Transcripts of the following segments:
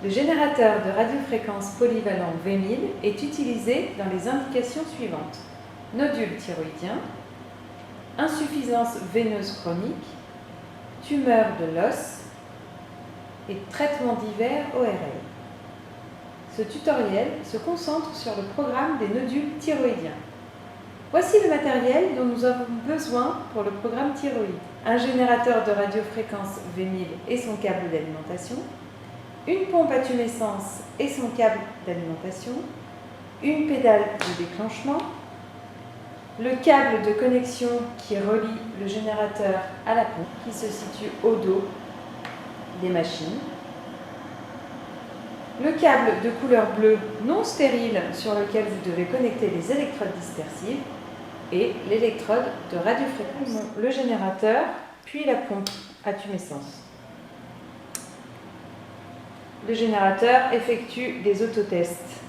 Le générateur de radiofréquence polyvalent V1000 est utilisé dans les indications suivantes: nodule thyroïdien, insuffisance veineuse chronique, tumeur de l'os et traitement divers ORL. Ce tutoriel se concentre sur le programme des nodules thyroïdiens. Voici le matériel dont nous avons besoin pour le programme thyroïde. Un générateur de radiofréquence V1000 et son câble d'alimentation, une pompe à tumescence et son câble d'alimentation, une pédale de déclenchement, le câble de connexion qui relie le générateur à la pompe qui se situe au dos des machines, le câble de couleur bleue non stérile sur lequel vous devez connecter les électrodes dispersives et l'électrode de radiofréquence, le générateur, puis la pompe à tumescence. Le générateur effectue des autotests.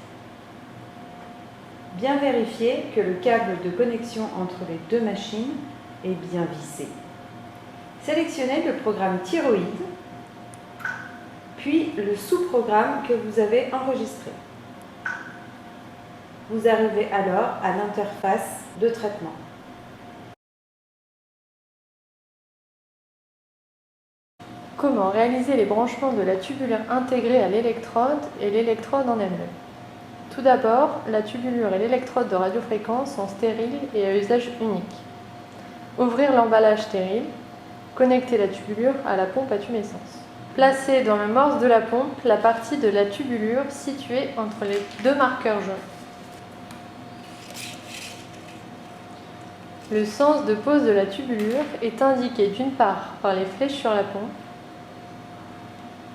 Bien vérifier que le câble de connexion entre les deux machines est bien vissé. Sélectionnez le programme thyroïde, puis le sous-programme que vous avez enregistré. Vous arrivez alors à l'interface de traitement. Comment réaliser les branchements de la tubulure intégrée à l'électrode et l'électrode en elle-même? Tout d'abord, la tubulure et l'électrode de radiofréquence sont stériles et à usage unique. Ouvrir l'emballage stérile, connecter la tubulure à la pompe à tumescence. Placer dans le morse de la pompe la partie de la tubulure située entre les deux marqueurs jaunes. Le sens de pose de la tubulure est indiqué d'une part par les flèches sur la pompe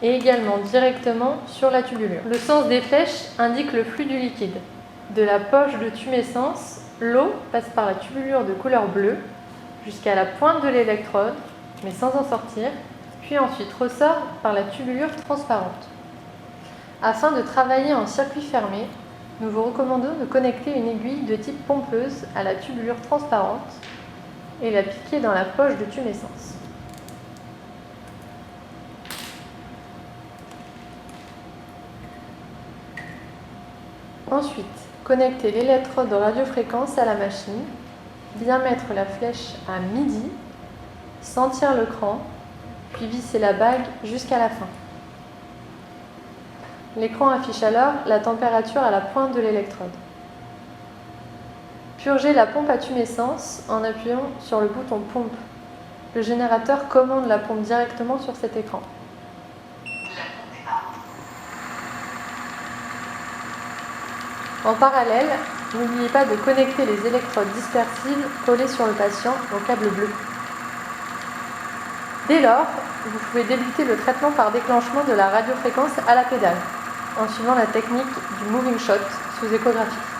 et également directement sur la tubulure. Le sens des flèches indique le flux du liquide. De la poche de tumescence, l'eau passe par la tubulure de couleur bleue jusqu'à la pointe de l'électrode, mais sans en sortir, puis ensuite ressort par la tubulure transparente. Afin de travailler en circuit fermé, nous vous recommandons de connecter une aiguille de type pompeuse à la tubulure transparente et la piquer dans la poche de tumescence. Ensuite, connectez l'électrode de radiofréquence à la machine, bien mettre la flèche à midi, sentir le cran, puis visser la bague jusqu'à la fin. L'écran affiche alors la température à la pointe de l'électrode. Purgez la pompe à tumescence en appuyant sur le bouton pompe. Le générateur commande la pompe directement sur cet écran. En parallèle, n'oubliez pas de connecter les électrodes dispersives collées sur le patient au câble bleu. Dès lors, vous pouvez débuter le traitement par déclenchement de la radiofréquence à la pédale, en suivant la technique du moving shot sous échographie.